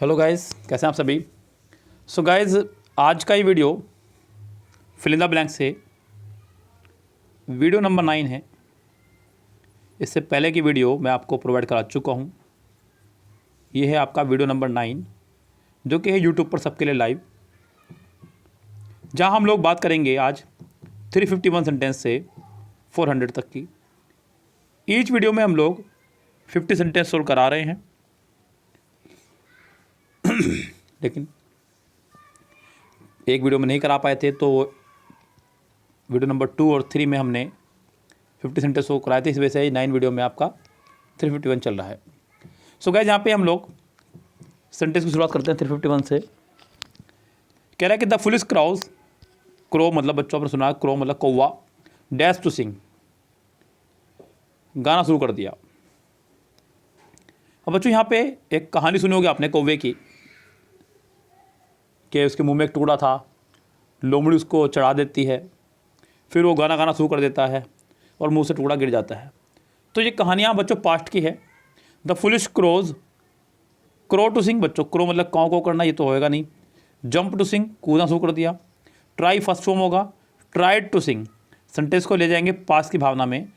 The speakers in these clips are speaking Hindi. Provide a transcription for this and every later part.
हेलो गाइस, कैसे हैं आप सभी। सो गाइस, आज का ये video fill in the blank से वीडियो नंबर 9 है। इससे पहले की वीडियो मैं आपको प्रोवाइड करा चुका हूँ। ये है आपका वीडियो नंबर 9 जो कि है यूट्यूब पर सबके लिए लाइव, जहाँ हम लोग बात करेंगे आज 351 सेंटेंस से 400 तक की। ईच वीडियो में हम लोग 50 सेंटेंस सोल्व करा रहे हैं, लेकिन एक वीडियो में नहीं करा पाए थे, तो वीडियो नंबर 2 और 3 में हमने 50 सेंटेंस सोल्व कराए थे। इस वजह से 9 वीडियो में आपका 351 चल रहा है। सो गाइस, यहाँ पे हम लोग सेंटेंस की शुरुआत करते हैं 351 से। कह रहा है कि द फुलिश क्राउज, क्रो मतलब बच्चों पर सुना, क्रो मतलब कौवा, डैश टू सिंग, गाना शुरू कर दिया। अब बच्चों यहाँ पे एक कहानी सुनी होगी आपने कौवे की, कि उसके मुंह में एक टुकड़ा था, लोमड़ी उसको चढ़ा देती है, फिर वो गाना गाना शुरू कर देता है और मुंह से टुकड़ा गिर जाता है। तो ये कहानियाँ बच्चों पास्ट की है। The foolish crows, crow to sing, बच्चों क्रो मतलब काँव को करना, ये तो होएगा नहीं। जंप टू सिंग, कूदना शुरू कर दिया। ट्राई फर्स्ट फॉर्म होगा, ट्राइड टू सिंग, सेंटेंस को ले जाएंगे पास की भावना में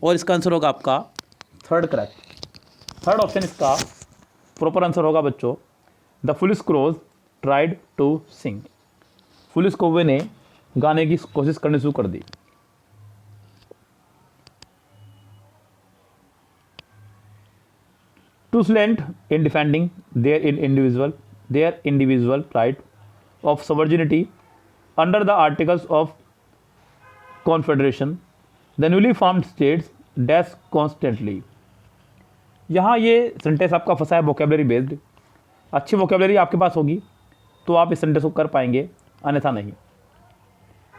और इसका आंसर होगा आपका थर्ड करेक्ट। थर्ड ऑप्शन इसका प्रॉपर आंसर होगा बच्चों, the foolish crows tried to sing. Foolish कौवे ने गाने की कोशिश करनी शुरू कर दी। To slant in defending their individual right of sovereignty under the articles of confederation, the newly formed states dash constantly। यहाँ ये सेंटेंस आपका फंसा है वोकेबलरी बेस्ड। अच्छी वोकेबलरी आपके पास होगी तो आप इस सेंटेंस को कर पाएंगे, अन्यथा नहीं।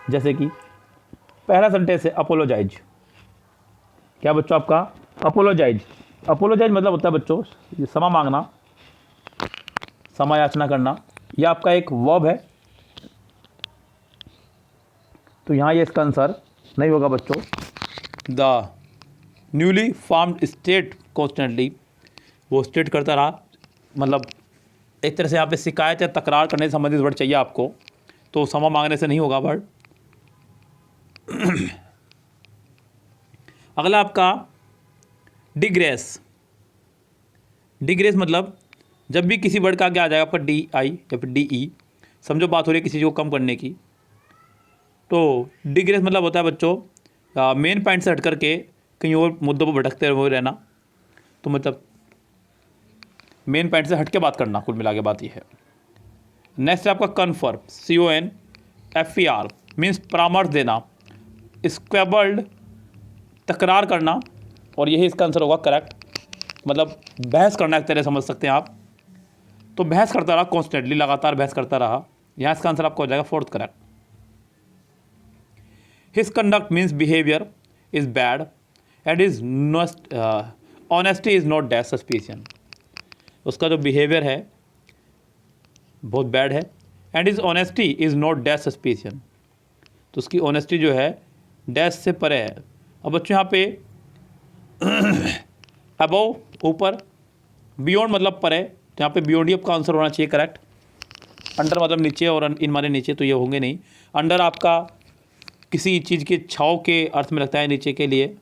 जैसे कि पहला सेंटेंस है अपोलोजाइज। क्या बच्चों आपका अपोलोजाइज, अपोलोजाइज मतलब होता है बच्चों ये क्षमा मांगना, क्षमा याचना करना। यह आपका एक वर्ब है, तो यहाँ ये इसका आंसर नहीं होगा बच्चों। The newly formed state constantly, वो स्टेट करता रहा, मतलब एक तरह से यहाँ पे शिकायत या तकरार करने से संबंधित वर्ड चाहिए आपको, तो क्षमा मांगने से नहीं होगा वर्ड। अगला आपका डिग्रेस। डिग्रेस मतलब जब भी किसी वर्ड का आगे आ जाएगा आपका डी आई या फिर डी ई, समझो बात हो रही है किसी चीज़ को कम करने की, तो डिग्रेस मतलब होता है बच्चों मेन पॉइंट से हट करके कहीं और मुद्दों पर भटकते हुए रहना। तो मतलब मेन पॉइंट से हट के बात करना, कुल मिला के बात ये है। नेक्स्ट है आपका कन्फर्म, CONFER मीन्स परामर्श देना, स्क्वेबल्ड तकरार करना, और यही इसका आंसर होगा करेक्ट, मतलब बहस करना एक तरह समझ सकते हैं आप। तो बहस करता रहा कॉन्स्टेंटली, लगातार बहस करता रहा। यहाँ इसका आंसर आपको हो जाएगा fourth correct. His conduct means behaviour is bad and is not honesty is not dash suspicion. उसका जो बिहेवियर है बहुत बैड है, and is honesty is not dash suspicion, तो उसकी ऑनेस्टी जो है डैश से परे है। अब बच्चों यहाँ पे अबव ऊपर, बियॉन्ड मतलब परे, तो यहाँ पे बियॉन्ड ही आपका आंसर होना चाहिए करेक्ट। अंडर मतलब नीचे और इन माने नीचे, तो ये होंगे नहीं। अंडर आपका किसी चीज़ के छाव के अर्थ में लगता है, नीचे के लिए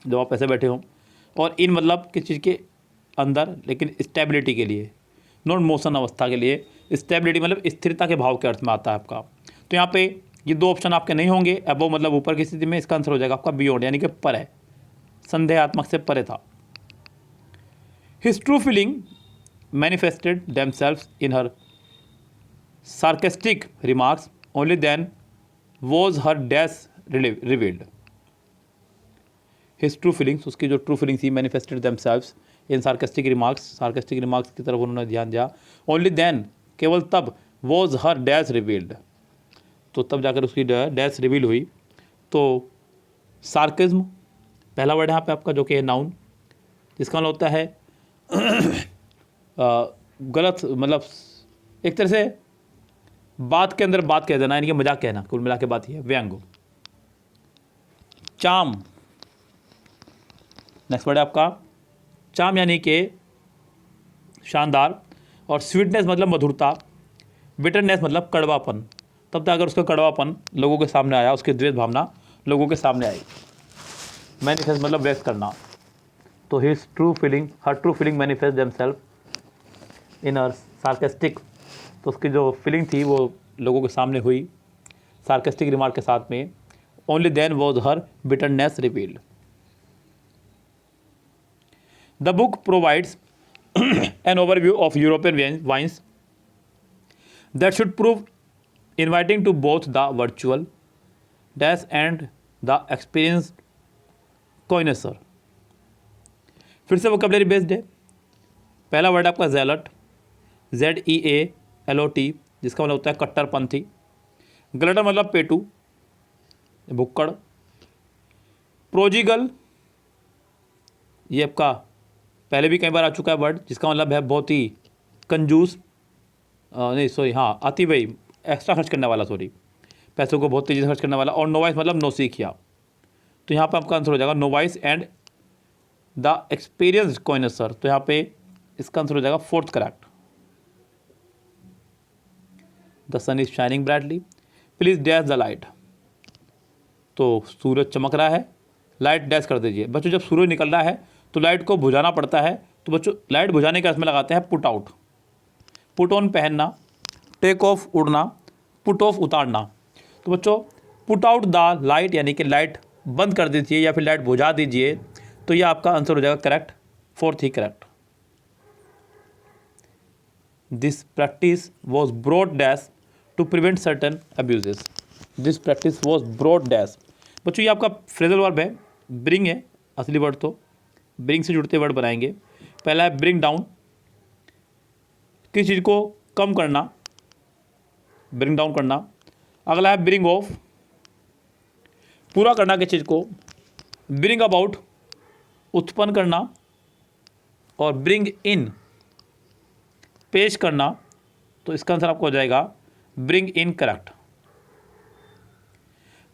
जब आप ऐसे बैठे हों, और इन मतलब किसी चीज़ के अंदर, लेकिन स्टेबिलिटी के लिए, नॉट मोशन अवस्था के लिए। स्टेबिलिटी मतलब स्थिरता के भाव के अर्थ में आता है आपका। तो यहाँ पे ये दो ऑप्शन आपके नहीं होंगे। अबव मतलब ऊपर की स्थिति में, इसका आंसर हो जाएगा आपका बियॉन्ड, यानी कि पर है, संदेहात्मक से परे था। His true feeling manifested themselves in her sarcastic remarks, only then was her dash revealed। His true feelings, उसकी जो ट्रू फीलिंग्स थी, manifested themselves in sarcastic remarks, sarcastic remarks की तरफ उन्होंने ध्यान दिया। only then, केवल तब, was her dash revealed, तो तब जाकर उसकी डैश रिवील हुई। तो सार्केज्म पहला वर्ड है यहाँ पे आपका, जो कि है नाउन, जिसका मतलब होता है गलत, मतलब एक तरह से बात के अंदर बात कह देना, यानी कि मजाक कहना, कुल मिला के बात ही है। व्यंग। चाम, नेक्स्ट वर्ड है आपका चाम, यानी कि शानदार, और स्वीटनेस मतलब मधुरता, बिटरनेस मतलब कड़वापन। तब तक अगर उसका कड़वापन लोगों के सामने आया, उसकी द्वेष भावना लोगों के सामने आई। मैनिफेस्ट मतलब व्यक्त करना। तो his true feeling, her true feeling manifest themself in a sarcastic. तो उसकी जो फीलिंग थी वो लोगों के सामने हुई सार्केस्टिक रिमार्क के साथ में। Only then was her bitterness revealed. The book provides an overview of European wines that should prove inviting to both the virtual dash and the experienced connoisseur। फिर से वोकैबुलरी बेस्ड है। पहला वर्ड आपका zealot, ZEALOT, जिसका मतलब होता है कट्टरपंथी। ग्लटन मतलब पेटू, भुक्कड़। प्रोजिगल, ये आपका पहले भी कई बार आ चुका है वर्ड, जिसका मतलब है बहुत ही कंजूस, नहीं सॉरी, हाँ अतिव्ययी, एक्स्ट्रा खर्च करने वाला, सॉरी, पैसों को बहुत तेज़ी से खर्च करने वाला। और नोवाइस मतलब नौसिखिया। तो यहाँ पे आपका आंसर हो जाएगा novice and the experienced connoisseur. तो यहाँ पे इसका आंसर हो जाएगा fourth correct. The sun is shining brightly, please dash the light. तो सूरज चमक रहा है, लाइट डैश कर दीजिए। बच्चों जब सूरज निकल रहा है तो लाइट को बुझाना पड़ता है। तो बच्चों लाइट बुझाने के अर्थ में लगाते हैं पुट आउट। पुट ऑन पहनना, टेक ऑफ उड़ना, पुट ऑफ उतारना। तो बच्चों पुट आउट द लाइट यानी कि लाइट बंद कर दीजिए या फिर लाइट बुझा दीजिए। तो ये आपका आंसर हो जाएगा करेक्ट, फोर्थ ही correct. This practice was broad dash to prevent certain abuses. This practice was broad dash. बच्चों ये आपका फ्रेजल वर्ब है, ब्रिंग है असली वर्ड, तो ब्रिंग से जुड़ते वर्ड बनाएंगे। पहला है ब्रिंग डाउन, किसी चीज़ को कम करना, ब्रिंग डाउन करना। अगला है ब्रिंग ऑफ, पूरा करना किसी चीज़ को। ब्रिंग अबाउट, उत्पन्न करना। और ब्रिंग इन, पेश करना। तो इसका आंसर आपको हो जाएगा bring in correct.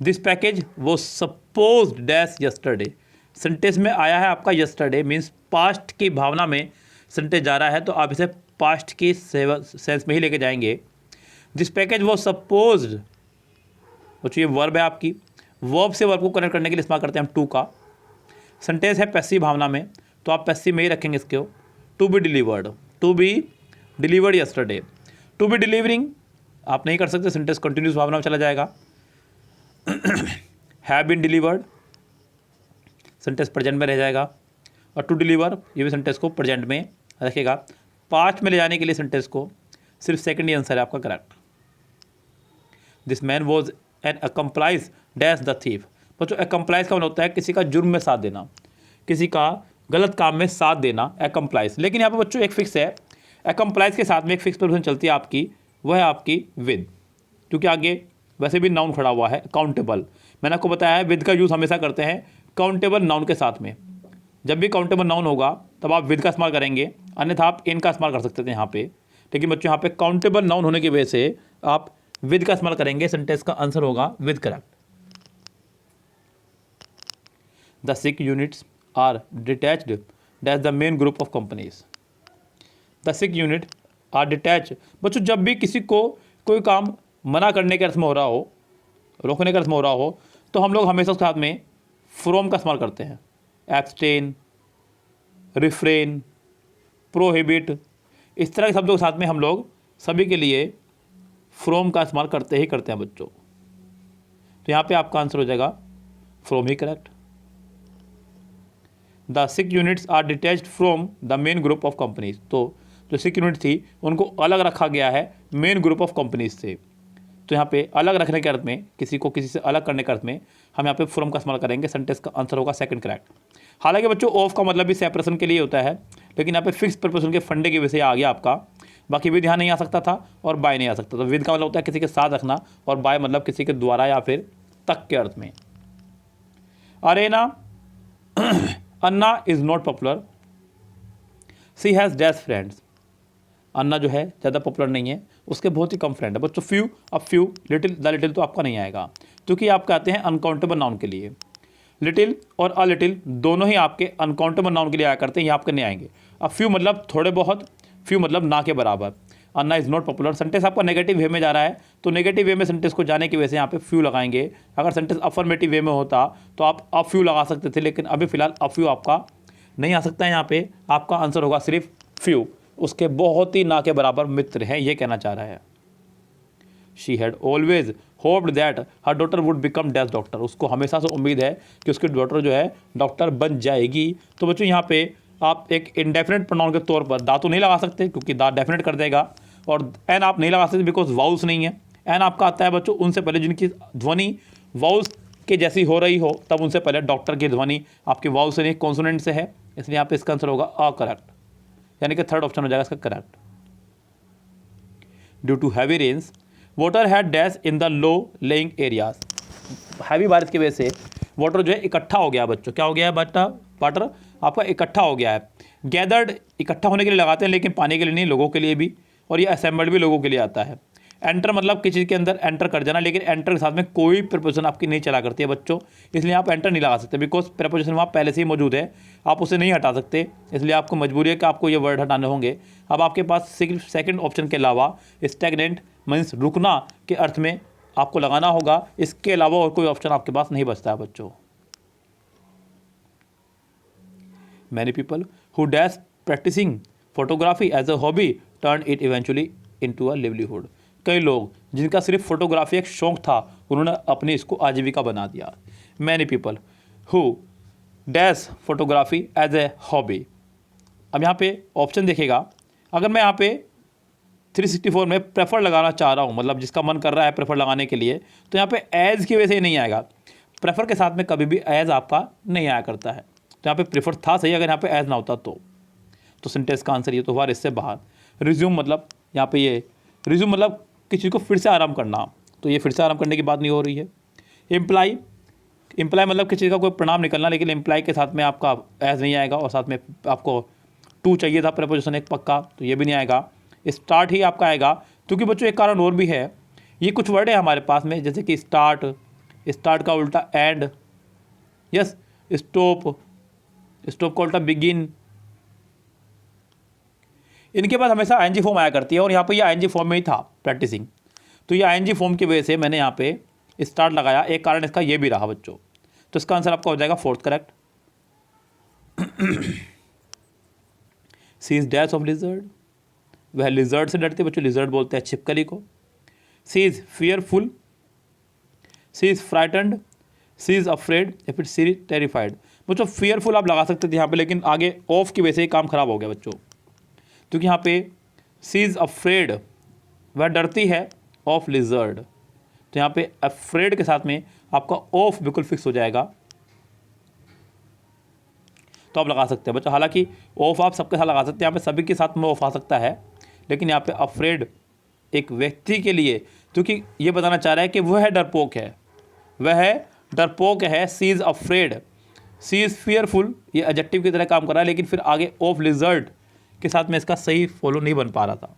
This package वो सपोज्ड डैश यस्टरडे। सेंटेंस में आया है आपका यस्टरडे, मीन्स पास्ट की भावना में सेंटेंस जा रहा है, तो आप इसे पास्ट की सेंस में ही लेके जाएंगे। दिस पैकेज वो सपोज्ड, बच्चों ये वर्ब है आपकी, वर्ब से वर्ब को कनेक्ट करने के लिए इस्तेमाल करते हैं हम टू का। सेंटेंस है पैसिव भावना में, तो आप पैसिव में ही रखेंगे इसको। To be delivered, to be delivered yesterday. To be delivering आप नहीं कर सकते, सेंटेंस कंटिन्यूस भावना में चला जाएगा। Have been delivered, sentence present में रह जाएगा। और टू डिलीवर, ये भी सेंटेंस को प्रेजेंट में रखेगा। पास्ट में ले जाने के लिए सेंटेंस को सिर्फ सेकंड ही आंसर है आपका correct. This man was an accomplice dash the thief. बच्चों अकम्प्लाइज का मतलब होता है किसी का जुर्म में साथ देना, किसी का गलत काम में साथ देना, अकम्प्लाइज। लेकिन यहाँ पे बच्चों एक फिक्स है, अकम्प्लाइज के साथ में एक फिक्स प्रीपोजिशन चलती है आपकी, वह है आपकी विद, क्योंकि आगे वैसे भी नाउन खड़ा हुआ है काउंटेबल। मैंने आपको बताया है विद का यूज़ हमेशा करते हैं काउंटेबल नाउन के साथ में। जब भी काउंटेबल नाउन होगा तब आप विद का इस्तेमाल करेंगे, अन्यथा आप इन का इस्तेमाल कर सकते थे यहाँ पे। लेकिन बच्चों यहाँ पे काउंटेबल नाउन होने की वजह से आप विद का इस्तेमाल करेंगे। सेंटेंस का आंसर होगा with correct. The sick units are detached dash the main group of companies. The sick unit are detach. बच्चों जब भी किसी को कोई काम मना करने के अर्थ में हो रहा हो, रोकने के अर्थ में हो रहा हो, तो हम लोग हमेशा उसके साथ में फ्रॉम का इस्तेमाल करते हैं। एब्सटेन, रिफ्रेन, प्रोहिबिट, इस तरह के शब्दों के साथ में हम लोग सभी के लिए फ्रॉम का इस्तेमाल करते ही करते हैं बच्चों। तो यहाँ पे आपका आंसर हो जाएगा फ्रॉम ही correct. The sick units are detached from the main group of companies. तो जो सिक यूनिट थी उनको अलग रखा गया है मेन ग्रुप ऑफ कंपनीज से। तो यहाँ पे अलग रखने के अर्थ में, किसी को किसी से अलग करने के अर्थ में हम यहाँ पे फ्रॉम का इस्तेमाल करेंगे। सेंटेंस का आंसर होगा सेकंड करेक्ट। हालांकि बच्चों ऑफ का मतलब भी सेपरेशन के लिए होता है, लेकिन यहाँ पे फिक्स प्रीपोजिशन के फंडे की वजह से आ गया आपका। बाकी विद यहाँ नहीं आ सकता था और बाय नहीं आ सकता। तो विद का मतलब होता है किसी के साथ रखना, और बाय मतलब किसी के द्वारा या फिर तक के अर्थ में। अरेना Anna is not popular, she has dash friends. Anna जो है ज़्यादा पॉपुलर नहीं है, उसके बहुत ही कम फ्रेंड है। बच्चों फ्यू, अब फ्यू, लिटिल, द लिटिल तो आपका नहीं आएगा, क्योंकि आपके आते हैं अनकाउंटेबल नाउन के लिए। लिटिल और अ लिटिल दोनों ही आपके अनकाउंटेबल नाउन के लिए आया करते हैं, ये आपके नहीं आएंगे। अब फ्यू मतलब थोड़े बहुत, फ्यू मतलब ना के बराबर। अन्ना इज़ नॉट पॉपुलर, सेंटेंस आपका नेगेटिव वे में जा रहा है तो नेगेटिव वे में सेंटेंस को जाने की वजह से यहाँ पे फ्यू लगाएंगे। अगर सेंटेंस अफर्मेटिव वे में होता तो आप अ फ्यू लगा सकते थे, लेकिन अभी फिलहाल अ फ्यू आपका नहीं आ सकता है। यहाँ पे आपका आंसर होगा सिर्फ फ्यू, उसके बहुत ही ना के बराबर मित्र हैं, ये कहना चाह रहा है। She had always hoped that her daughter would become dash doctor, उसको हमेशा से उम्मीद है कि उसकी डॉटर जो है डॉक्टर बन जाएगी। तो बच्चों यहाँ पे आप एक इंडेफिनेट प्रोनाउन के तौर पर दा तो नहीं लगा सकते क्योंकि दा डेफिनेट कर देगा, और एन आप नहीं लगा सकते बिकॉज वाउल्स नहीं है। एन आपका आता है बच्चों उनसे पहले जिनकी ध्वनि वाउल्स के जैसी हो रही हो, तब उनसे पहले डॉक्टर की ध्वनि आपके वाउल से नहीं कॉन्सोनेंट से है, इसलिए यहाँ पे इसका आंसर होगा अ करेक्ट, यानी कि थर्ड ऑप्शन हो जाएगा इसका correct. Due to heavy rains water had dash in the low lying areas, heavy बारिश की वजह से वाटर जो है इकट्ठा हो गया बच्चों, क्या हो गया है वाटर आपका इकट्ठा हो गया है। गैदर्ड इकट्ठा होने के लिए लगाते हैं लेकिन पानी के लिए नहीं, लोगों के लिए भी, और ये असेंबल्ड भी लोगों के लिए आता है। एंटर मतलब किसी चीज़ के अंदर एंटर कर जाना, लेकिन एंटर के साथ में कोई प्रपोजिशन आपकी नहीं चला करती है बच्चों, इसलिए आप एंटर नहीं लगा सकते बिकॉज प्रपोजिशन वहाँ पहले से ही मौजूद है, आप उसे नहीं हटा सकते, इसलिए आपको मजबूरी है कि आपको ये वर्ड हटाने होंगे। अब आपके पास सिर्फ सेकंड ऑप्शन के अलावा स्टैग्नेंट मीन्स रुकना के अर्थ में आपको लगाना होगा, इसके अलावा और कोई ऑप्शन आपके पास नहीं बचता है बच्चों। Many people who dash practicing photography as a hobby turn it eventually into a livelihood, कई लोग जिनका सिर्फ फोटोग्राफी एक शौक था उन्होंने अपनी इसको आजीविका बना दिया। Many people who dash photography as a hobby, अब यहाँ पे ऑप्शन देखेगा, अगर मैं यहाँ पे 364 में प्रेफर लगाना चाह रहा हूँ, मतलब जिसका मन कर रहा है प्रेफर लगाने के लिए, तो यहाँ पे एज की वजह से ही नहीं आएगा, प्रेफर के साथ में कभी भी एज आपका नहीं आया करता है, तो यहाँ पे प्रेफर था सही, अगर यहाँ पे एज ना होता तो सेंटेंस का आंसर ये तो हुआ इससे बाहर। रिज्यूम मतलब यहाँ पे ये रिज्यूम मतलब किसी को फिर से आराम करना, तो ये फिर से आराम करने की बात नहीं हो रही है। इम्प्लाई मतलब किसी का कोई परिणाम निकलना, लेकिन इम्प्लाई के साथ में आपका एज नहीं आएगा, और साथ में आपको टू चाहिए था प्रपोजिशन एक पक्का, तो ये भी नहीं आएगा। स्टार्ट ही आपका आएगा, क्योंकि बच्चों एक कारण और भी है, ये कुछ वर्ड है हमारे पास में जैसे कि स्टार्ट का उल्टा एंड, यस, स्टॉप का उल्टा बिगिन, इनके पास हमेशा आईएनजी फॉर्म आया करती है, और यहाँ पे ये आईएनजी फॉर्म में ही था प्रैक्टिसिंग, तो ये आईएनजी फॉर्म की वजह से मैंने यहाँ पे स्टार्ट लगाया, एक कारण इसका ये भी रहा बच्चों, तो इसका आंसर आपका हो जाएगा fourth correct. She is dash of lizard, वह लिजर्ड से डरती है बच्चों, लिजर्ड बोलते हैं छिपकली को। She is fearful, she is frightened, she is afraid, या फिर सी इज टेरिफाइड। बच्चों फियरफुल आप लगा सकते थे यहाँ पे, लेकिन आगे ऑफ की वजह से ही काम खराब हो गया बच्चों, क्योंकि यहाँ पे सी इज अफ्रेड, वह डरती है ऑफ लिजर्ड, तो यहाँ पे अफ्रेड के साथ में आपका ऑफ बिल्कुल फिक्स हो जाएगा, तो आप लगा सकते हैं बच्चों। हालांकि ऑफ आप सबके साथ लगा सकते हैं, यहाँ पे सभी के साथ में ऑफ आ सकता है, लेकिन यहाँ पे अफ्रेड एक व्यक्ति के लिए, क्योंकि ये बताना चाह रहा है कि वह डरपोक है, वह डरपोक है। She is afraid, she is fearful, ये एडजेक्टिव की तरह काम कर रहा है, लेकिन फिर आगे ऑफ लिजर्ड के साथ में इसका सही फॉलो नहीं बन पा रहा था।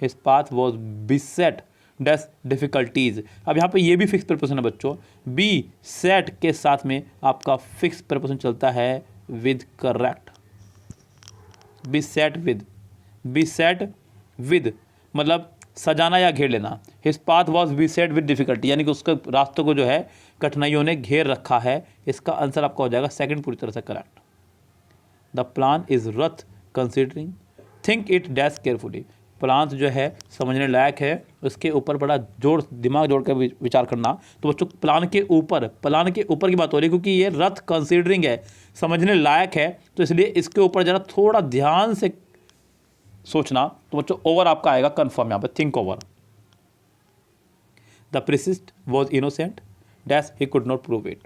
His path was beset dash difficulties, अब यहाँ पे ये भी फिक्स प्रपोजिशन है बच्चों, बी सेट के साथ में आपका फिक्स प्रपोजिशन चलता है with correct, beset with मतलब सजाना या घेर लेना। His path was beset with difficulty, यानी कि उसके रास्तों को जो है कठिनाइयों ने घेर रखा है, इसका आंसर आपका हो जाएगा सेकंड पूरी तरह से correct. The plan is Rath considering, think it dash carefully, plan जो है समझने लायक है, उसके ऊपर बड़ा दिमाग जोड़ कर विचार करना। तो बच्चों प्लान के ऊपर की बात हो रही है, क्योंकि ये रथ कंसीडरिंग है, समझने लायक है, तो इसलिए इसके ऊपर जरा थोड़ा ध्यान से सोचना। तो बच्चों ओवर आपका आएगा कन्फर्म, यहाँ पे think over. The priest was innocent dash he could not prove it,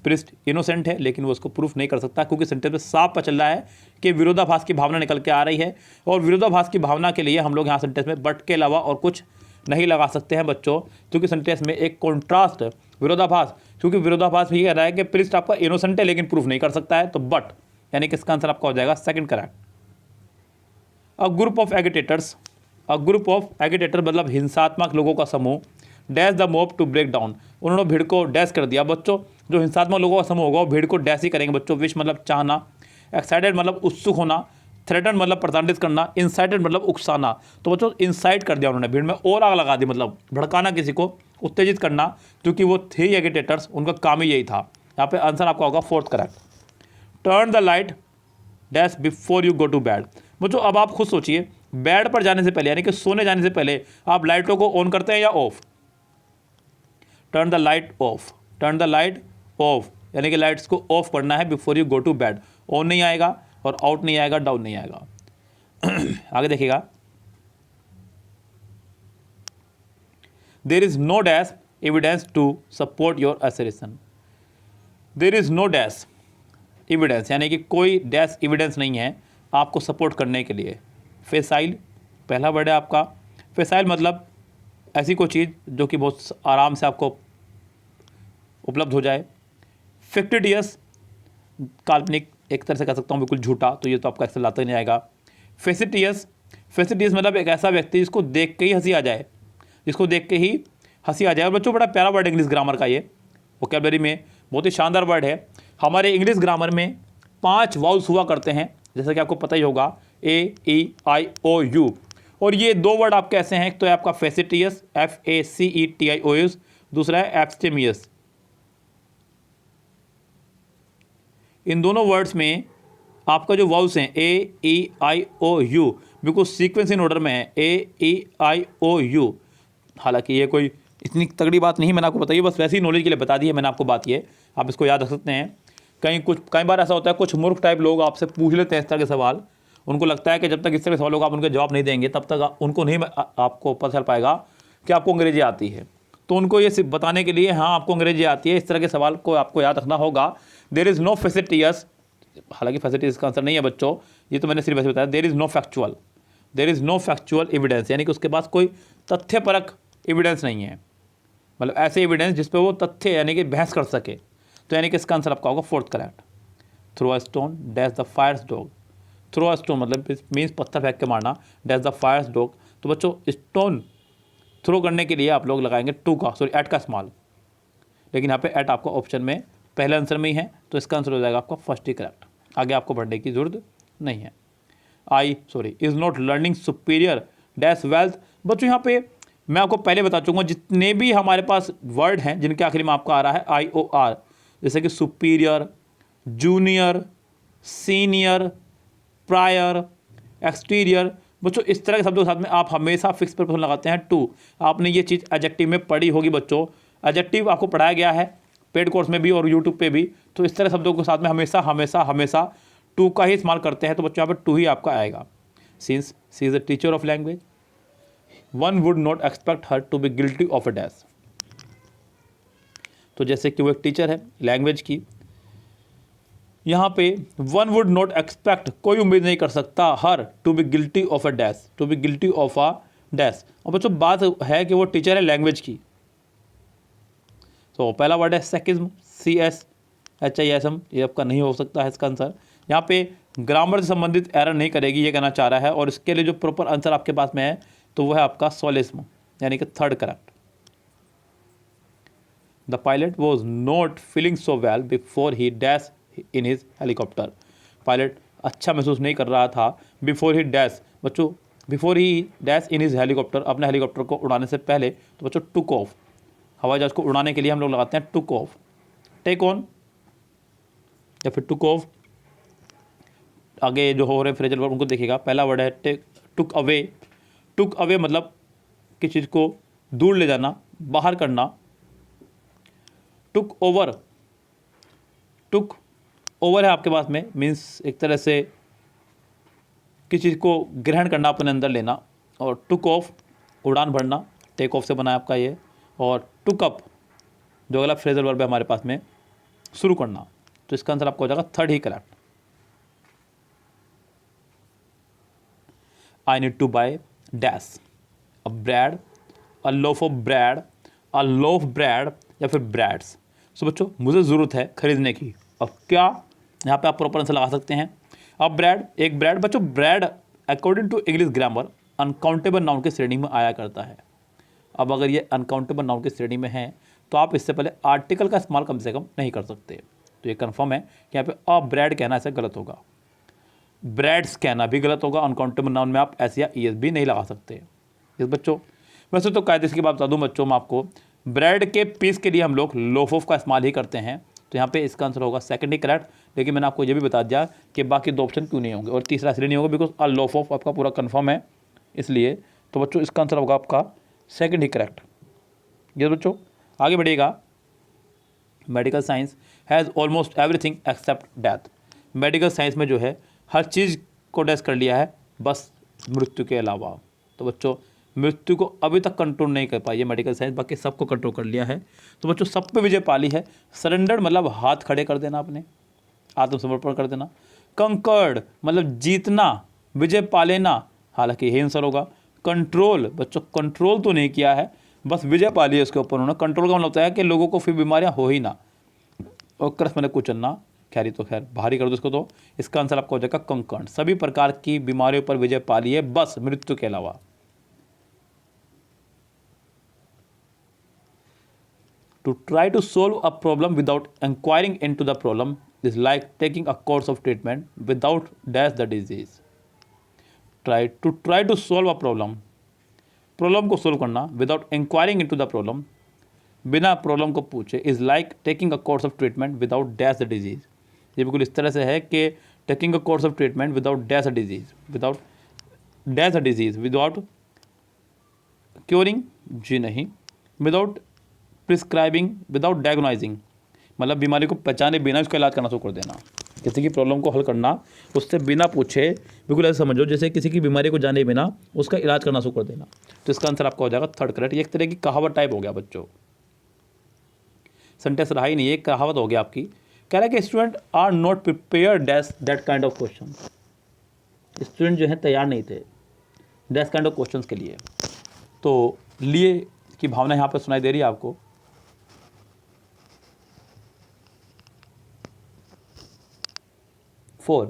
priest innocent है लेकिन वो उसको प्रूफ नहीं कर सकता, क्योंकि सेंटेंस में साफ पता चल रहा है कि विरोधाभास की भावना निकल के आ रही है, और विरोधाभास की भावना के लिए हम लोग यहाँ सेंटेंस में बट के अलावा और कुछ नहीं लगा सकते हैं बच्चों, क्योंकि सेंटेंस में एक कॉन्ट्रास्ट विरोधाभास, क्योंकि विरोधाभास भी कह रहा है कि प्रिस्ट आपका इनोसेंट है लेकिन प्रूफ नहीं कर सकता है, तो बट, यानी कि इसका आंसर आपका हो जाएगा second correct. A group of agitator मतलब हिंसात्मक लोगों का समूह, dash the mob to break down, उन्होंने भीड़ को डैश कर दिया बच्चों। जो हिंसात्मक लोगों का समूह होगा वो भीड़ को डैश ही करेंगे बच्चों। विश मतलब चाहना, एक्साइटेड मतलब उत्सुक होना, थ्रेटन मतलब प्रताड़ित करना, इंसाइटेड मतलब उकसाना। तो बच्चों इंसाइट कर दिया उन्होंने, भीड़ में और आग लगा दी, मतलब भड़काना, किसी को उत्तेजित करना, क्योंकि वो थे एगिटेटर्स, उनका काम ही यही था। यहाँ पे आंसर आपका होगा fourth correct. Turn the light dash before you go to bed. बच्चों अब आप खुद सोचिए, बेड पर जाने से पहले यानी कि सोने जाने से पहले आप लाइटों को ऑन करते हैं या off? Turn the light off, turn the light off यानी कि लाइट्स को ऑफ करना है before you go to bed. On नहीं आएगा और आउट नहीं आएगा, डाउन नहीं आएगा। आगे देखिएगा, there is no dash evidence to support your assertion. There is no dash evidence यानी कि कोई डैश एविडेंस नहीं है आपको सपोर्ट करने के लिए। फेसाइल पहला वर्ड है आपका। फेसाइल मतलब ऐसी कोई चीज़ जो कि बहुत आराम से आपको उपलब्ध हो जाए। फिक्टिडियस काल्पनिक, एक तरह से कह सकता हूँ बिल्कुल झूठा, तो ये तो आपका एक्सेल आता ही नहीं आएगा। फेसिटियस, फेसिटियस मतलब एक ऐसा व्यक्ति जिसको देख के ही हंसी आ जाए, जिसको देख के ही हंसी आ जाए। और बच्चों बड़ा प्यारा वर्ड इंग्लिश ग्रामर का, ये वोकैबुलरी में बहुत ही शानदार वर्ड है। हमारे इंग्लिश ग्रामर में 5 वाउल्स हुआ करते हैं, जैसा कि आपको पता ही होगा, AEIOU। और ये 2 वर्ड आपके ऐसे हैं, एक तो है आपका फेसिटियस FACETIOUS, दूसरा है एब्स्टेमियस। इन दोनों वर्ड्स में आपका जो वाउल्स हैं AEIOU बिल्कुल सीक्वेंस इन ऑर्डर में है, AEIOU। हालांकि ये कोई इतनी तगड़ी बात नहीं, मैंने आपको बताइए, बस वैसी नॉलेज के लिए बता दी है मैंने आपको बात, ये आप इसको याद रख सकते हैं। कई बार ऐसा होता है, कुछ मूर्ख टाइप लोग आपसे पूछ लेते हैं इस तरह के सवाल, उनको लगता है कि जब तक इस तरह के सवालों का आप उनके जवाब नहीं देंगे तब तक उनको नहीं आपको पता चल पाएगा कि आपको अंग्रेजी आती है। तो उनको ये सिर्फ बताने के लिए, हाँ आपको अंग्रेजी आती है, इस तरह के सवाल को आपको याद रखना होगा। देयर इज़ नो फेसिटियस, हालांकि फेसिटियस का आंसर नहीं है बच्चों, ये तो मैंने सिर्फ ऐसे बताया। There is no factual, there is no factual evidence यानी कि उसके पास कोई तथ्यपरक एविडेंस नहीं है, मतलब ऐसे एविडेंस जिस पे वो तथ्य यानी कि बहस कर सके। तो यानी कि इसका आंसर आपका होगा fourth correct. Throw a stone dash the fierce dog. Throw a stone मतलब मीन्स पत्थर फेंक के मारना, डैश द फायर्स डॉग। तो बच्चों स्टोन थ्रो करने के लिए आप लोग लगाएंगे टू का, सॉरी एट का स्मॉल, लेकिन यहाँ पे एट आपको ऑप्शन में पहले आंसर में ही है, तो इसका आंसर हो जाएगा आपका फर्स्ट ही करेक्ट। आगे आपको बढ़ने की जरूरत नहीं है। Is not learning superior dash wealth. बच्चों यहाँ पे मैं आपको पहले बता चुका हूँ, जितने भी हमारे पास वर्ड हैं जिनके आखिरी में आपका आ रहा है IOR, जैसे कि superior, junior, senior, prior, exterior, बच्चों इस तरह के शब्दों के साथ में आप हमेशा फिक्स प्रीपोजिशन लगाते हैं टू। आपने ये चीज़ एडजेक्टिव में पढ़ी होगी बच्चों, एडजेक्टिव आपको पढ़ाया गया है पेड कोर्स में भी और यूट्यूब पे भी। तो इस तरह शब्दों के साथ में हमेशा हमेशा हमेशा टू का ही इस्तेमाल करते हैं, तो बच्चों यहाँ पर टू ही आपका आएगा। Since she is a teacher of language, one would not expect her to be guilty of a dash. तो जैसे कि वो एक टीचर है लैंग्वेज की, यहाँ पे वन वुड नॉट एक्सपेक्ट, कोई उम्मीद नहीं कर सकता, her to be guilty of a dash, to be guilty of a dash. और बच्चों बात है कि वो टीचर है लैंग्वेज की। तो पहला वर्ड है सेकिज्म, CSHISM, ये आपका नहीं हो सकता है इसका आंसर। यहाँ पे ग्रामर से संबंधित एरर नहीं करेगी, ये कहना चाह रहा है। और इसके लिए जो प्रॉपर आंसर आपके पास में है तो वो है आपका सोलिज्म, यानी कि third correct. The pilot was not feeling so well before he dash in his helicopter. Pilot अच्छा महसूस नहीं कर रहा था बिफोर ही डैश, बच्चों before he dash in his helicopter, अपने हेलीकॉप्टर को उड़ाने से पहले। तो बच्चों टुक ऑफ, हवाई जहाज को उड़ाने के लिए हम लोग लगाते हैं टुक ऑफ, टेक ऑन या फिर टुक ऑफ। आगे जो हो रहे फ्रेजल वर्ड उनको देखिएगा। पहला वर्ड है take, took away. Took away मतलब किसी चीज़ को दूर ले जाना, बाहर करना। टुक ओवर, टुक ओवर है आपके पास में, मीन्स एक तरह से किसी चीज़ को ग्रहण करना, अपने अंदर लेना। और टुक ऑफ उड़ान भरना, टेक ऑफ से बना है आपका ये। और टुक अप जो अगला फ्रेजल वर्ब है हमारे पास में, शुरू करना। तो इसका आंसर आपका हो जाएगा थर्ड ही करेक्ट। I need to buy dash a bread, a loaf of bread, a loaf bread या फिर ब्रेड्स। सो बच्चों मुझे ज़रूरत है खरीदने की। अब क्या यहाँ पे आप प्रॉपर आंसर लगा सकते हैं। अब ब्रेड, एक ब्रेड, बच्चों bread according to English grammar uncountable noun की श्रेणी में आया करता है। अब अगर ये अनकाउंटेबल नाउन की श्रेणी में है तो आप इससे पहले आर्टिकल का इस्तेमाल कम से कम नहीं कर सकते। तो ये कंफर्म है कि यहाँ पे अ ब्रेड कहना ऐसे गलत होगा। ब्रेड्स कहना भी गलत होगा, अनकाउंटेबल नाउन में आप एस या ई एस भी नहीं लगा सकते इस बच्चों। वैसे तो कायदे की बात बता दूँ बच्चों मैं आपको, ब्रेड के पीस के लिए हम लोग लोफ ऑफ का इस्तेमाल ही करते हैं, तो यहाँ पे इसका आंसर होगा सेकंड ही करेक्ट। लेकिन मैंने आपको ये भी बता दिया कि बाकी दो ऑप्शन क्यों नहीं होंगे, और तीसरा इसलिए नहीं होगा बिकॉज अ लोफ ऑफ आपका पूरा कन्फर्म है इसलिए। तो बच्चों इसका आंसर होगा आपका सेकंड ही करेक्ट। ये बच्चों आगे बढ़िएगा। Medical science has almost everything except death. Medical science में जो है हर चीज़ को डेस कर लिया है बस मृत्यु के अलावा। तो बच्चों मृत्यु को अभी तक कंट्रोल नहीं कर पाई है मेडिकल साइंस, बाकी सबको कंट्रोल कर लिया है। तो बच्चों सब पे विजय पाली है। सरेंडर मतलब हाथ खड़े कर देना, अपने आत्मसमर्पण कर देना। कंकर्ड मतलब जीतना, विजय पा लेना, हालांकि यही आंसर होगा। कंट्रोल बच्चों कंट्रोल तो नहीं किया है, बस विजय पा ली है उसके ऊपर उन्होंने। कंट्रोल का मतलब होता है कि लोगों को फिर बीमारियां हो ही ना। और क्रस मैंने कुचलना, खैर तो खैर भारी कर दो इसको। तो इसका आंसर आपका हो जाएगा कंकर्ड। सभी प्रकार की बीमारियों पर विजय पा ली है बस मृत्यु के अलावा। To try to solve a problem without inquiring into the problem is like taking a course of treatment without dash the disease. Try to solve a problem को सोल्व करना without inquiring into the problem, बिना प्रॉब्लम को पूछे, is like taking a course of treatment without dash the disease. ये बिल्कुल इस तरह से है कि taking a course of treatment without dash a disease, without dash a disease, without curing, जी नहीं, विदाउट प्रिस्क्राइबिंग, विदाउट डायग्नोइजिंग, मतलब बीमारी को पहचाने बिना उसका इलाज करना शुरू कर देना। किसी की प्रॉब्लम को हल करना उससे बिना पूछे, बिल्कुल ऐसा समझो जैसे किसी की बीमारी को जाने बिना उसका इलाज करना शुरू कर देना। तो इसका आंसर आपका हो जाएगा थर्ड करेक्ट। ये एक तरह की कहावत टाइप हो गया बच्चों, सेंटेंस रहा ही नहीं, एक कहावत हो गया आपकी। कह रहा है कि student are not prepare dash that kind of question. Student जो है तैयार नहीं थे डैश काइंड ऑफ क्वेश्चन के लिए। तो लिए की भावना यहाँ पर सुनाई दे रही है आपको। फोर,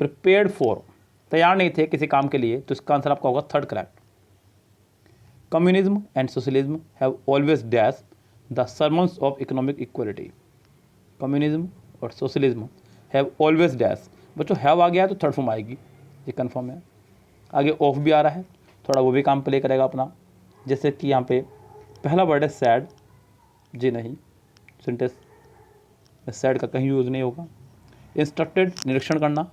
प्रिपेयर्ड फॉर, तैयार नहीं थे किसी काम के लिए, तो इसका आंसर आपका होगा third correct. Communism and socialism have always dash the sermons of economic equality. Communism और सोशलिज्म हैव ऑलवेज डैश, बच्चों हैव आ गया तो थर्ड फॉर्म आएगी, ये कन्फर्म है। आगे ऑफ भी आ रहा है, थोड़ा वो भी काम प्ले करेगा अपना। जैसे कि यहाँ पे पहला वर्ड है सैड, जी नहीं, सेंटेंस में सैड का कहीं यूज़ नहीं होगा। इंस्ट्रक्टेड निरीक्षण करना,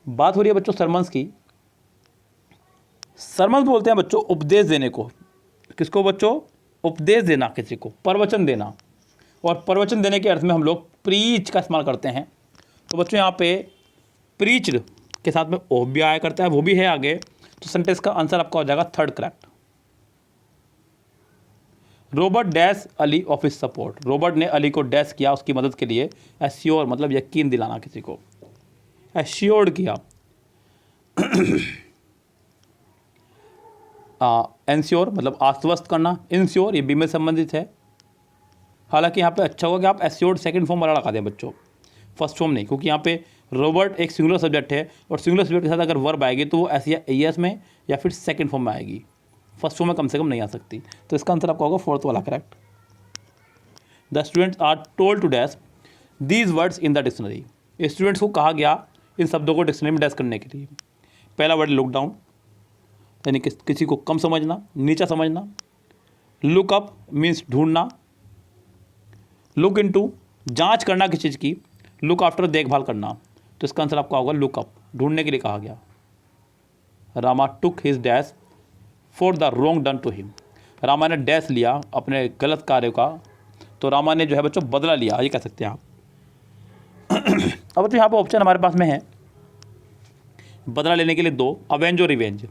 बात हो रही है बच्चों सरमन्स की। सरमन्स बोलते हैं बच्चों उपदेश देने को। किसको बच्चों? उपदेश देना, किसी को प्रवचन देना। और प्रवचन देने के अर्थ में हम लोग प्रीच का इस्तेमाल करते हैं। तो बच्चों यहाँ पे प्रीच्ड के साथ में ऑफ भी आया करता है, वो भी है आगे। तो सेंटेंस का आंसर आपका हो जाएगा third correct. Robert dash Ali of his support. Robert ने अली को डैश किया उसकी मदद के लिए। एश्योर मतलब यकीन दिलाना, किसी को एश्योर्ड किया। एंश्योर मतलब आश्वस्त करना। इंश्योर ये बीमे संबंधित है। हालांकि यहाँ पे अच्छा होगा कि आप एश्योर्ड सेकंड फॉर्म वाला लगा दें बच्चों, फर्स्ट फॉर्म नहीं, क्योंकि यहाँ पे रॉबर्ट एक सिंगुलर सब्जेक्ट है और सिंगुलर सब्जेक्ट के साथ अगर वर्ब आएगी तो वो एस या एस में या फिर सेकंड फॉर्म में आएगी, फर्स्ट फॉर्म में कम से कम नहीं आ सकती। तो इसका आंसर आपका होगा फोर्थ वाला correct. The students are told to dash these words in the dictionary. Students को कहा गया इन शब्दों को डिक्शनरी में डैश करने के लिए। पहला वर्ड लुक डाउन, यानी किसी को कम समझना, नीचा समझना। लुक अप मीन्स ढूंढना। लुक इनटू जांच करना किसी चीज़ की। लुक आफ्टर देखभाल करना। तो इसका आंसर आपका होगा लुक अप, ढूंढने के लिए कहा गया। Rama took his dash for the wrong done to him. Rama ने डैश लिया अपने गलत कार्यों का, तो रामा ने जो है बच्चों बदला लिया, ये कह सकते हैं आप। अब बच्चों यहाँ पर ऑप्शन हमारे पास में है बदला लेने के लिए दो, अवेंज और रिवेंज।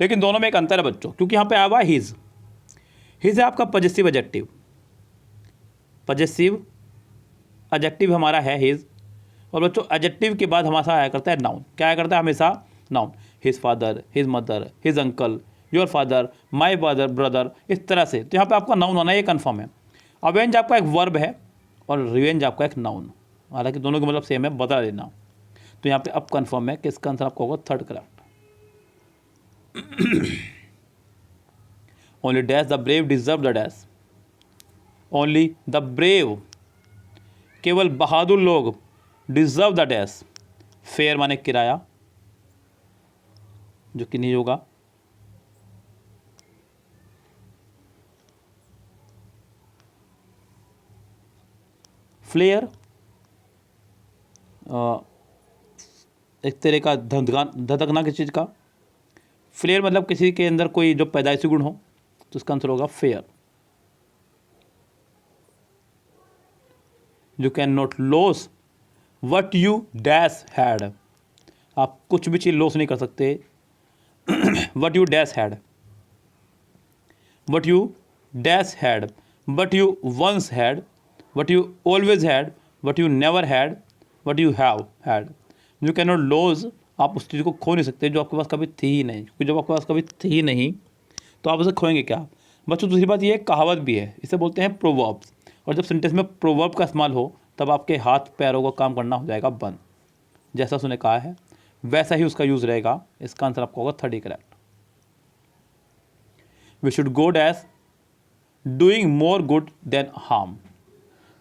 लेकिन दोनों में एक अंतर है बच्चों, क्योंकि यहाँ पे आया हुआ हिज। हिज है आपका पॉजिटिव एडजेक्टिव, पॉजिटिव एडजेक्टिव हमारा है हिज। और बच्चों एडजेक्टिव के बाद हमारा आया करता है नाउन। क्या आया करता है हमेशा? Noun. His father, his mother, his uncle, your father, my father, brother, इस तरह से। तो यहाँ पे आपका नाउन होना ये कन्फर्म है। अवेंज आपका एक वर्ब है और रिवेंज आपका एक नाउन, हालांकि दोनों का मतलब सेम है, बदला लेना। तो यहाँ पे अब कन्फर्म है कि इसका आंसर आपका होगा third correct. Only dash the brave deserve the dash. Only the brave, केवल बहादुर लोग, डिजर्व द डैश, फेयर माने किराया, जो कि नहीं होगा, फ्लेयर एक तरह का धधकना किसी चीज़ का, फ्लेयर मतलब किसी के अंदर कोई जो पैदाइशी गुण हो, तो इसका आंसर होगा fair. You can not loss what you dash had, आप कुछ भी चीज़ लॉस नहीं कर सकते। What you dash had, what you dash had, what you once had, what you always had, what you never had, what you have had. You can not loss, आप उस चीज़ को खो नहीं सकते जो आपके पास कभी थी ही नहीं, क्योंकि जब आपके पास कभी थी ही नहीं तो आप उसे खोएंगे क्या। बच्चों दूसरी बात ये एक कहावत भी है, इसे बोलते हैं प्रोवर्ब्स, और जब सेंटेंस में प्रोवर्ब का इस्तेमाल हो तब आपके हाथ पैरों का काम करना हो जाएगा बंद। जैसा उसने कहा है वैसा ही उसका यूज़ रहेगा। इसका आंसर आपको होगा 30 correct. We should go dash doing more good than harm,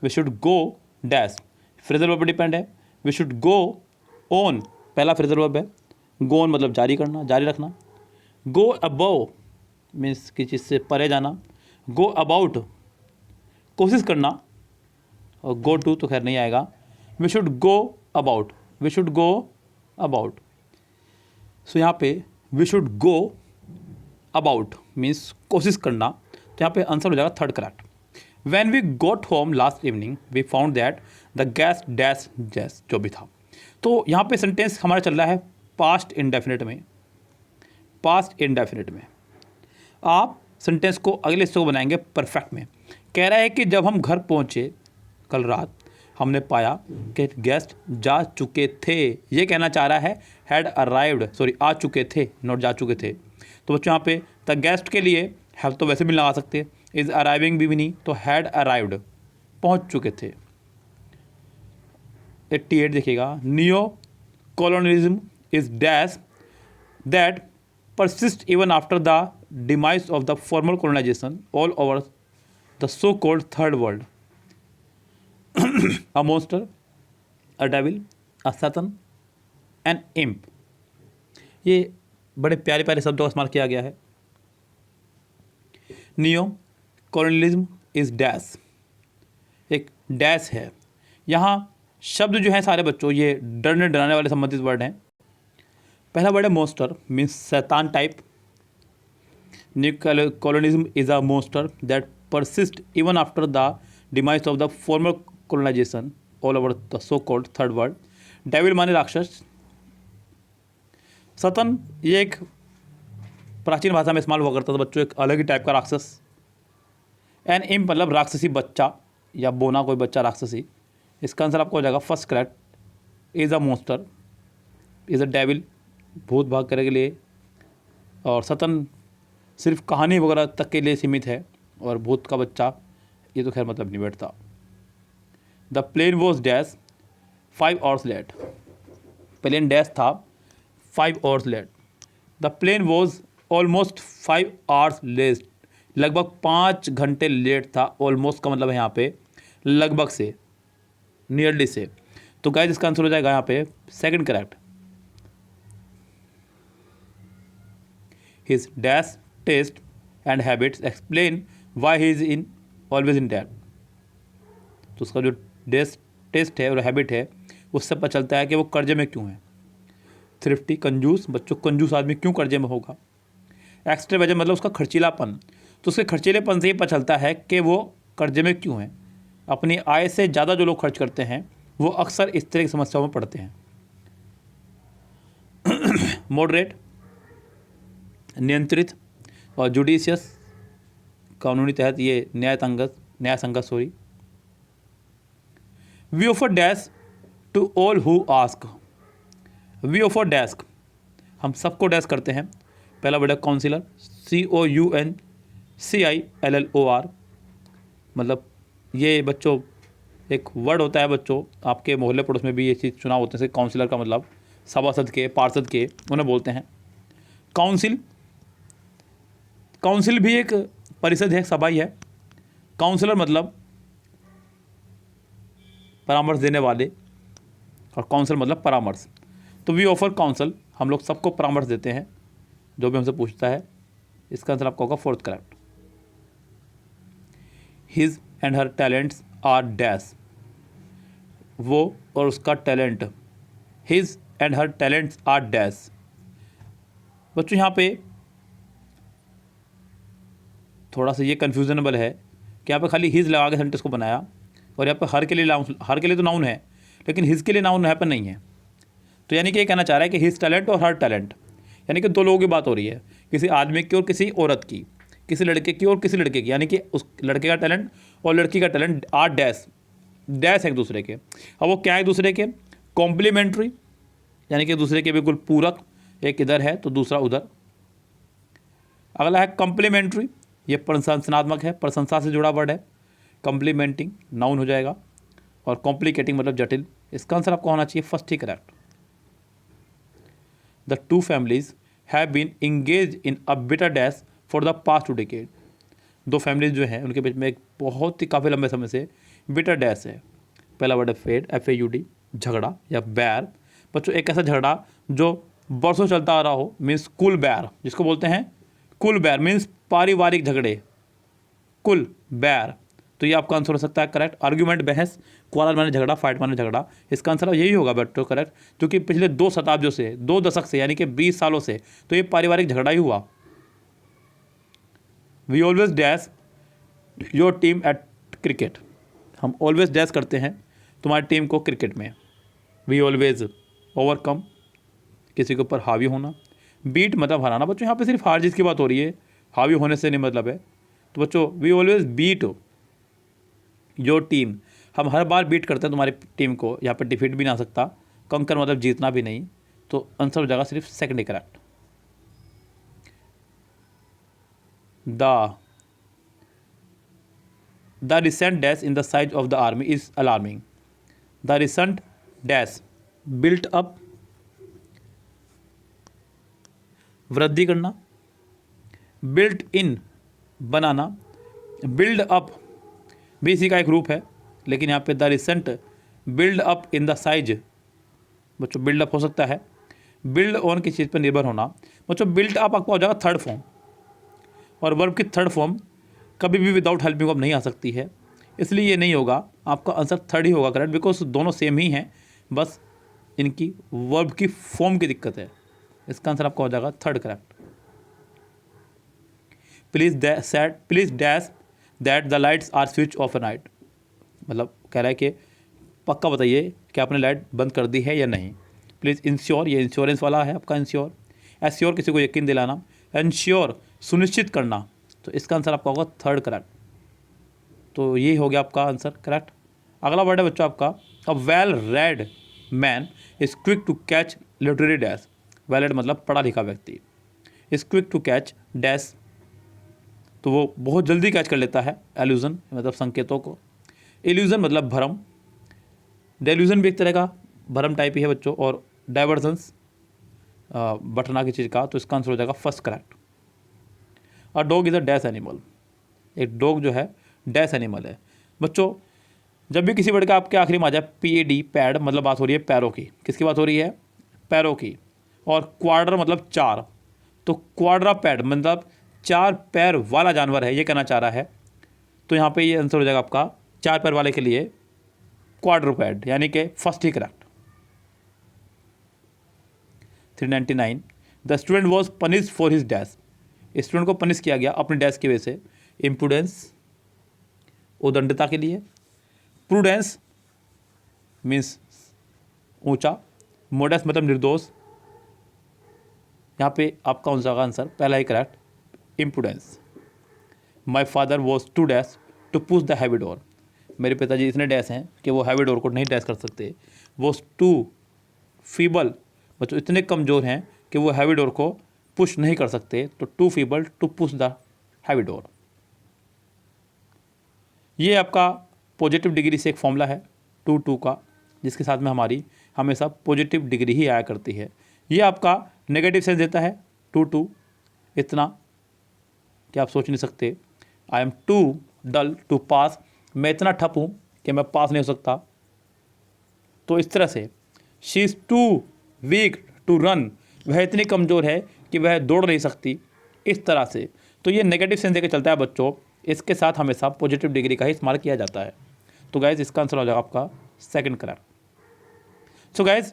we should go dash phrasal verb पर डिपेंड है। वी शुड गो ऑन पहला फ्रेजल वर्ब है, गो ऑन मतलब जारी करना, जारी रखना। गो अबव मीन्स किसी चीज़ से परे जाना। गो अबाउट कोशिश करना, और गो टू तो खैर नहीं आएगा। We should go about, we should go about. So यहाँ पे we should go about means कोशिश करना, तो यहाँ पे आंसर हो जाएगा 3rd करेक्ट। When we got home last evening, we found that the guest dash jazz, जो भी था। तो यहाँ पे सेंटेंस हमारा चल रहा है पास्ट इंडेफिनिट में, पास्ट इंडेफिनिट में। आप सेंटेंस को अगले हिस्से को बनाएंगे परफेक्ट में। कह रहा है कि जब हम घर पहुँचे कल रात हमने पाया कि गेस्ट जा चुके थे। ये कहना चाह रहा है हैड अराइव्ड, सॉरी आ चुके थे, नॉट जा चुके थे। तो बच्चों यहाँ पे द गेस्ट के लिए हैव तो वैसे भी लगा सकते, इज़ अराइविंग भी नहीं, तो हैड अराइव्ड पहुँच चुके थे। 88 देखिएगा, neo colonialism is dash that persist even after the demise of the formal colonization all over the so called third world. A monster, a devil, a Satan, an imp। ये बड़े प्यारे प्यारे शब्दों का इस्तेमाल किया गया है। नियो कॉलोनियलिज्म इज डैश, एक डैश है। यहाँ शब्द जो हैं सारे बच्चों ये डरने डराने वाले संबंधित वर्ड हैं। पहला वर्ड है मोस्टर मीन्स शैतान type. New colonialism is a monster that persist even after the demise of the formal colonization all over the so called third world. Devil माने राक्षस। सतन ये एक प्राचीन भाषा में इस्तेमाल हुआ करता था बच्चों, एक अलग ही टाइप का राक्षस। एन इम्प मतलब राक्षसी बच्चा या बोना कोई बच्चा राक्षसी। इसका आंसर आपको हो जाएगा 1st correct, is a मोस्टर, is a devil भूत भाग करने के लिए, और सतन सिर्फ कहानी वगैरह तक के लिए सीमित है, और भूत का बच्चा ये तो खैर मतलब नहीं बैठता। The plane was dash 5 hours late, plane dash था 5 hours late. The plane was almost 5 hours late, लगभग 5 घंटे लेट था। ऑलमोस्ट का मतलब है यहाँ पे लगभग से, नियरली से। तो गाइस इसका आंसर हो जाएगा यहाँ पे 2nd correct. His dash taste and habits explain why he is in always in debt. तो उसका जो टेस्ट है और हैबिट है उससे पता चलता है कि वो कर्जे में क्यों है। थ्रिफ्टी कंजूस, बच्चों कंजूस आदमी क्यों कर्जे में होगा। एक्स्ट्रा वजह मतलब उसका खर्चीलापन, तो उसके खर्चीलेपन से ही पता चलता है कि वो कर्जे में क्यों है। अपनी आय से ज़्यादा जो लोग खर्च करते हैं वो अक्सर इस तरह की समस्याओं में पड़ते हैं। मॉडरेट नियंत्रित, और जुडिशियस कानूनी तहत ये न्याय संगत sorry. We offer dash to all who ask, we offer dash हम सबको डैश करते हैं। पहला वर्ड है काउंसिलर, COUNCILLOR, मतलब ये बच्चों एक वर्ड होता है बच्चों, आपके मोहल्ले पड़ोस में भी ये चीज़ चुनाव होते हैं। काउंसिलर का मतलब सभासद के, पार्षद के, उन्हें बोलते हैं काउंसिल। काउंसिल भी एक परिषद है, सभा ही है। काउंसलर मतलब परामर्श देने वाले, और काउंसल मतलब परामर्श। तो वी ऑफर काउंसल, हम लोग सबको परामर्श देते हैं जो भी हमसे पूछता है। इसका आंसर आपका होगा fourth correct. His and her talents are dash, वो और उसका talent. His and her talents are dash. बच्चों यहाँ पे थोड़ा सा ये कन्फ्यूजनेबल है कि यहाँ पे खाली हिज लगा के सेंटेंस को बनाया, और यहाँ पे हर के लिए हर के लिए तो नाउन है, लेकिन हिज के लिए नाउन यहाँ पर नहीं है। तो यानी कि ये कहना चाह रहा है कि हिज टैलेंट और हर टैलेंट, यानी कि दो लोगों की बात हो रही है, किसी आदमी की और किसी औरत की, किसी लड़के की और किसी लड़के की, यानी कि उस लड़के का टैलेंट और लड़की का टैलेंट आर डैश, डैश एक दूसरे के। अब वो क्या है एक दूसरे के? कॉम्प्लीमेंट्री, यानी कि एक दूसरे के बिल्कुल पूरक, एक इधर है तो दूसरा उधर। अगला है कम्प्लीमेंट्री, ये प्रशंसनात्मक है, प्रशंसा से जुड़ा वर्ड है। कम्प्लीमेंटिंग नाउन हो जाएगा। और कॉम्प्लिकेटिंग मतलब जटिल। इसका आंसर आपको होना चाहिए फर्स्ट ही correct. The two families have been engage in a bitter dash for the past 2 decades। दो फैमिलीज जो हैं उनके बीच में एक बहुत ही काफ़ी लंबे समय से बिटर डैश है। पहला वर्ड है फेड, FAUD, झगड़ा या बैर। बच्चों एक ऐसा झगड़ा जो बरसों चलता आ रहा हो, मीन्स कुल बैर, जिसको बोलते हैं कुल बैर, मीन्स पारिवारिक झगड़े, कुल बैर। तो ये आपका आंसर हो सकता है करेक्ट। आर्ग्यूमेंट बहस, क्वारल माने झगड़ा, फाइट माने झगड़ा। इसका आंसर यही होगा बच्चों करेक्ट, क्योंकि पिछले 2 शताब्दियों से, 2 दशक से, यानी कि 20 सालों से तो ये पारिवारिक झगड़ा ही हुआ। We always dash your team at cricket. हम ऑलवेज डैश करते हैं तुम्हारी टीम को क्रिकेट में। वी ऑलवेज ओवरकम, किसी के ऊपर हावी होना। बीट मतलब हराना। बच्चों यहाँ पे सिर्फ हार जीत की बात हो रही है, हावी होने से नहीं मतलब है। तो बच्चों we always beat your team, हम हर बार बीट करते हैं तुम्हारी टीम को। यहाँ पे डिफीट भी ना आ सकता, कंकर मतलब जीतना भी नहीं। तो आंसर हो जाएगा सिर्फ second correct. The recent dash in the size of the army is alarming. The recent dash built up, वृद्धि करना, built in banana, build up भी इसी का एक रूप है, लेकिन यहाँ पे the recent build up in the size. बच्चों बिल्ड अप हो सकता है, बिल्ड ऑन किसी चीज़ पर निर्भर होना। बच्चों बिल्ड अप आपका हो जाएगा थर्ड फॉर्म, और वर्ब की थर्ड फॉर्म कभी भी विदाउट हेल्पिंग वर्ब नहीं आ सकती है, इसलिए ये नहीं होगा। आपका आंसर थर्ड ही होगा करेक्ट, बिकॉज दोनों सेम ही हैं, बस इनकी वर्ब की फॉर्म की दिक्कत है। इसका आंसर आपका हो जाएगा third correct. Please dash that the lights are switch off a night. मतलब कह रहा है कि पक्का बताइए कि आपने लाइट बंद कर दी है या नहीं। प्लीज़ इंश्योर, ये इंश्योरेंस वाला है आपका इंश्योर। एश्योर किसी को यकीन दिलाना, इंश्योर सुनिश्चित करना। तो इसका आंसर आपका होगा थर्ड करेक्ट। तो ये हो गया आपका आंसर करेक्ट। अगला वर्ड है बच्चों आपका a well read man is quick to catch literary dash. Well read मतलब पढ़ा लिखा व्यक्ति, is quick to catch dash, तो वो बहुत जल्दी कैच कर लेता है एल्यूजन मतलब संकेतों को। इल्यूजन मतलब भ्रम, डेल्यूजन भी एक तरह का भ्रम टाइप ही है बच्चों, और डाइवर्जेंस बटना की चीज़ का। तो इसका आंसर हो जाएगा फर्स्ट करेक्ट। और dog is a dash animal, एक डॉग जो है डैश एनिमल है। बच्चों जब भी किसी वर्ड का आपके आखिरी में आ जाए PAD, पैड, मतलब बात हो रही है पैरों की। किसकी बात हो रही है? पैरों की। और क्वाड्र मतलब 4, तो क्वाड्रापैड मतलब 4 पैर वाला जानवर है, ये कहना चाह रहा है। तो यहाँ पे ये आंसर हो जाएगा आपका 4 पैर वाले के लिए क्वाड्रूपैड, यानी कि फर्स्ट ही correct. 399 the student was punished for his dash. Student को पनिश किया गया अपने डैश की वजह से। इम्प्रूडेंस उदंडता के लिए, प्रूडेंस मीन्स ऊंचा, मोडेस मतलब निर्दोष। यहाँ पे आपका कौन सा आंसर? पहला ही correct, imprudence. My father was too dash to push the heavy door. मेरे पिताजी इतने डैश हैं कि वो हैवी डोर को नहीं डैश कर सकते। वॉज टू फीबल, बच्चों इतने कमज़ोर हैं कि वो हैवी डोर को पुश नहीं कर सकते। तो too feeble to push the heavy door. ये आपका पॉजिटिव डिग्री से एक फॉर्मूला है 2 का, जिसके साथ में हमारी हमेशा पॉजिटिव डिग्री ही आया करती है। ये आपका नेगेटिव सेंस देता है 2 इतना कि आप सोच नहीं सकते। I am too dull to pass, मैं इतना ठप हूँ कि मैं पास नहीं हो सकता। तो इस तरह से she is too weak to run, वह इतनी कमज़ोर है कि वह दौड़ नहीं सकती, इस तरह से। तो ये नेगेटिव सेंस देकर चलता है बच्चों, इसके साथ हमेशा पॉजिटिव डिग्री का ही इस्तेमाल किया जाता है। तो गाइज़ इसका आंसर हो जाएगा आपका सेकंड कलर। सो गाइज़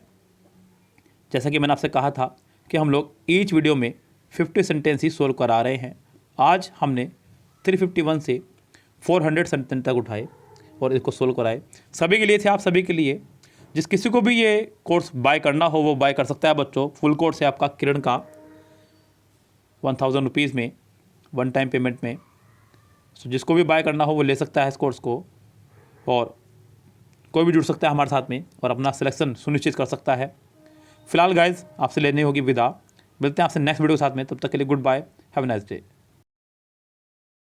जैसा कि मैंने आपसे कहा था कि हम लोग ईच वीडियो में 50 सेंटेंस ही सोल्व करा रहे हैं। आज हमने 351 से 400 सेंटेंस तक उठाए और इसको सोल्व कराए। सभी के लिए थे, आप सभी के लिए। जिस किसी को भी ये कोर्स बाय करना हो वो बाय कर सकता है बच्चों। फुल कोर्स है आपका किरण का 1000 रुपीज़ में, वन टाइम पेमेंट में। सो जिसको भी बाय करना हो वो ले सकता है इस कोर्स को, और कोई भी जुड़ सकता है हमारे साथ में और अपना सिलेक्शन सुनिश्चित कर सकता है। फिलहाल गाइज आपसे लेनी होगी विदा। मिलते हैं आपसे नेक्स्ट वीडियो के साथ में, तब तक के लिए goodbye, have a nice day.